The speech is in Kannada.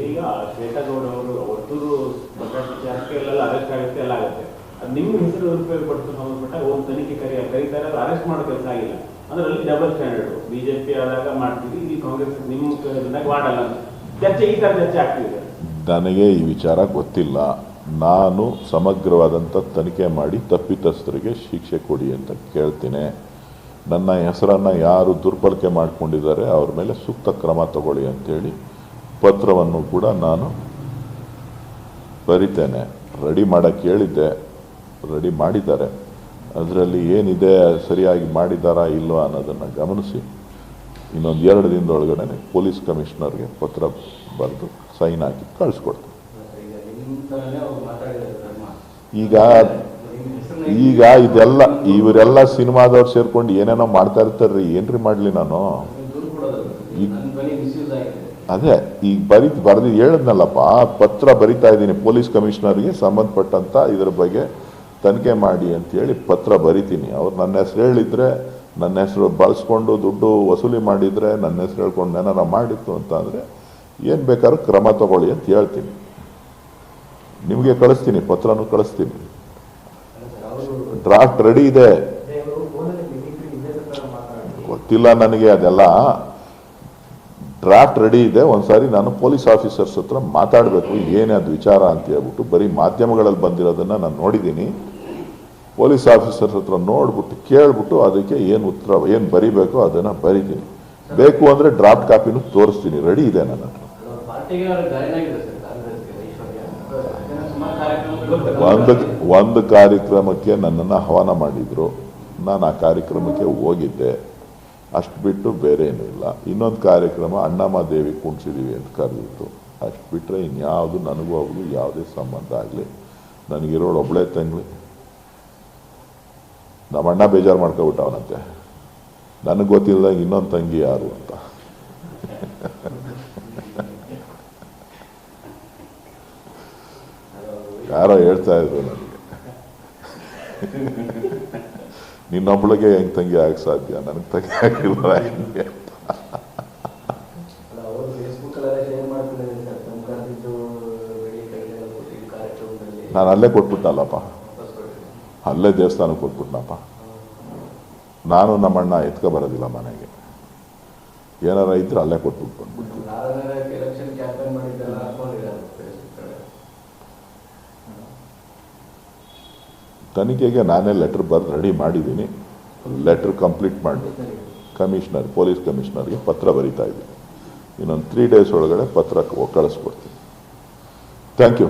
ಈಗ ಶ್ವೇತಗೌಡ ಅವರು ಒತ್ತೂರು ಜಾರಕಿಹೊಳಿ ಅರೆಸ್ಟ್ ಆಗುತ್ತೆ ಎಲ್ಲ ಆಗುತ್ತೆ. ಅದು ನಿಮ್ಮ ಹೆಸರು ಉಪಯೋಗ ಪಡಿಸಲು ಸಂಬಂಧಪಟ್ಟ ಒಂದು ತನಿಖೆ ಕರೀತಾರೆ, ಅದು ಅರೆಸ್ಟ್ ಮಾಡೋ ಕೆಲಸ ಆಗಿಲ್ಲ. ಅದರಲ್ಲಿ ಡಬಲ್ ಸ್ಟ್ಯಾಂಡರ್ಡ್. ಬಿಜೆಪಿ ಆದಾಗ ಮಾಡ್ತೀವಿ, ಇಲ್ಲಿ ಕಾಂಗ್ರೆಸ್ ನಿಮ್ಮ ಮಾಡಲ್ಲ ಚರ್ಚೆ, ಈ ಥರ ಚರ್ಚೆ ಆಗ್ತಿದೆ. ನನಗೆ ಈ ವಿಚಾರ ಗೊತ್ತಿಲ್ಲ. ನಾನು ಸಮಗ್ರವಾದಂಥ ತನಿಖೆ ಮಾಡಿ ತಪ್ಪಿತಸ್ಥರಿಗೆ ಶಿಕ್ಷೆ ಕೊಡಿ ಅಂತ ಕೇಳ್ತೀನಿ. ನನ್ನ ಹೆಸರನ್ನು ಯಾರು ದುರ್ಬಳಕೆ ಮಾಡಿಕೊಂಡಿದ್ದಾರೆ ಅವ್ರ ಮೇಲೆ ಸೂಕ್ತ ಕ್ರಮ ತಗೊಳ್ಳಿ ಅಂತೇಳಿ ಪತ್ರವನ್ನು ಕೂಡ ನಾನು ಬರಿತೇನೆ. ರೆಡಿ ಮಾಡೋಕ್ಕೆ ಹೇಳಿದ್ದೆ, ರೆಡಿ ಮಾಡಿದ್ದಾರೆ. ಅದರಲ್ಲಿ ಏನಿದೆ ಸರಿಯಾಗಿ ಮಾಡಿದ್ದಾರಾ ಇಲ್ವಾ ಅನ್ನೋದನ್ನು ಗಮನಿಸಿ ಇನ್ನೊಂದು 2 ದಿನದೊಳಗಡೆ ಪೊಲೀಸ್ ಕಮಿಷನರ್ಗೆ ಪತ್ರ ಬರೆದು ಸೈನ್ ಹಾಕಿ ಕಳಿಸ್ಕೊಡ್ತೀನಿ. ಈಗ ಇದೆಲ್ಲ ಇವರೆಲ್ಲ ಸಿನಿಮಾದವ್ರು ಸೇರ್ಕೊಂಡು ಏನೇನೋ ಮಾಡ್ತಾ ಇರ್ತಾರ್ರಿ. ಏನ್ರಿ ಮಾಡಲಿ ನಾನು? ಅದೇ ಈಗ ಬರೆದು ಹೇಳಿದ್ನಲ್ಲಪ್ಪ, ಪತ್ರ ಬರಿತಾ ಇದ್ದೀನಿ ಪೊಲೀಸ್ ಕಮಿಷನರ್ಗೆ ಸಂಬಂಧಪಟ್ಟಂತ ಇದ್ರ ಬಗ್ಗೆ ತನಿಖೆ ಮಾಡಿ ಅಂತೇಳಿ ಪತ್ರ ಬರಿತೀನಿ. ಅವ್ರು ನನ್ನ ಹೆಸರು ಹೇಳಿದ್ರೆ, ನನ್ನ ಹೆಸರು ಬಳಸ್ಕೊಂಡು ದುಡ್ಡು ವಸೂಲಿ ಮಾಡಿದರೆ, ನನ್ನ ಹೆಸರು ಹೇಳ್ಕೊಂಡು ಏನಾರ ಮಾಡಿತ್ತು ಅಂತ ಅಂದರೆ ಏನು ಬೇಕಾದ್ರೂ ಕ್ರಮ ತಗೊಳ್ಳಿ ಅಂತ ಹೇಳ್ತೀನಿ. ನಿಮಗೆ ಕಳಿಸ್ತೀನಿ, ಪತ್ರನೂ ಕಳಿಸ್ತೀನಿ. ಡ್ರಾಫ್ಟ್ ರೆಡಿ ಇದೆ. ಗೊತ್ತಿಲ್ಲ ನನಗೆ, ಅದೆಲ್ಲ ಡ್ರಾಫ್ಟ್ ರೆಡಿ ಇದೆ. ಒಂದ್ಸಾರಿ ನಾನು ಪೊಲೀಸ್ ಆಫೀಸರ್ಸ್ ಹತ್ರ ಮಾತಾಡಬೇಕು ಏನೇ ಅದು ವಿಚಾರ ಅಂತ ಹೇಳ್ಬಿಟ್ಟು. ಬರೀ ಮಾಧ್ಯಮಗಳಲ್ಲಿ ಬಂದಿರೋದನ್ನು ನಾನು ನೋಡಿದ್ದೀನಿ. ಪೊಲೀಸ್ ಆಫೀಸರ್ಸ್ ಹತ್ರ ನೋಡ್ಬಿಟ್ಟು ಕೇಳ್ಬಿಟ್ಟು ಅದಕ್ಕೆ ಏನು ಉತ್ತರ ಏನು ಬರಿಬೇಕು ಅದನ್ನು ಬರಿತೀನಿ. ಬೇಕು ಅಂದರೆ ಡ್ರಾಫ್ಟ್ ಕಾಪಿನೂ ತೋರಿಸ್ತೀನಿ. ರೆಡಿ ಇದೆ ನನ್ನ ಹತ್ರ. ಒಂದು ಕಾರ್ಯಕ್ರಮಕ್ಕೆ ನನ್ನನ್ನು ಆಹ್ವಾನ ಮಾಡಿದ್ರು, ನಾನು ಆ ಕಾರ್ಯಕ್ರಮಕ್ಕೆ ಹೋಗಿದ್ದೆ. ಅಷ್ಟು ಬಿಟ್ಟು ಬೇರೆ ಏನೂ ಇಲ್ಲ. ಇನ್ನೊಂದು ಕಾರ್ಯಕ್ರಮ ಅಣ್ಣಮ್ಮದೇವಿ ಕುಣಿಸಿದೀವಿ ಅಂತ ಕರೆದಿತ್ತು. ಅಷ್ಟು ಬಿಟ್ಟರೆ ಇನ್ಯಾವುದು ನನಗೂ ಅವ್ರಿಗೂ ಯಾವುದೇ ಸಂಬಂಧ ಆಗಲಿ. ನನಗಿರೋಳು ಒಬ್ಬಳೇ ತಂಗಿ. ನಮ್ಮ ಅಣ್ಣ ಬೇಜಾರು ಮಾಡ್ಕೊಬಿಟ್ಟವನಂತೆ, ನನಗೆ ಗೊತ್ತಿಲ್ಲದಾಗ ಇನ್ನೊಂದು ತಂಗಿ ಯಾರು ಅಂತ. ಯಾರೋ ಹೇಳ್ತಾ ಇದ್ರು ನನಗೆ, ನಿನ್ನೊಬ್ಬಳಿಗೆ ಹೆಂಗೆ ತಂಗಿ ಆಗಕ್ಕೆ ಸಾಧ್ಯ, ನನಗೆ ತಂಗಿ ಆಗಿಲ್ಲ ಹೆಂಗೆ ಅಂತ. ನಾನು ಅಲ್ಲೇ ಕೊಟ್ಬಿಟ್ಟನಲ್ಲಪ್ಪ, ಅಲ್ಲೇ ದೇವಸ್ಥಾನಕ್ಕೆ ಕೊಟ್ಬಿಟ್ನಪ್ಪ. ನಾನು ನಮ್ಮಣ್ಣ ಎತ್ಕೊ ಬರೋದಿಲ್ಲ ಮನೆಗೆ. ಏನಾರ ಇದ್ರೆ ಅಲ್ಲೇ ಕೊಟ್ಬಿಟ್ಟು ಬಂದ್ಬಿಟ್ಟು. ತನಿಖೆಗೆ ನಾನೇ ಲೆಟ್ರ್ ಬರೆದು ರೆಡಿ ಮಾಡಿದ್ದೀನಿ. ಲೆಟ್ರ್ ಕಂಪ್ಲೀಟ್ ಮಾಡಬೇಕು. ಕಮಿಷನರ್, ಪೊಲೀಸ್ ಕಮಿಷನರ್ಗೆ ಪತ್ರ ಬರಿತಾ ಇದ್ದೀನಿ. ಇನ್ನೊಂದು 3 days ಒಳಗಡೆ ಪತ್ರ ಕಳಿಸ್ಕೊಡ್ತೀನಿ. Thank you.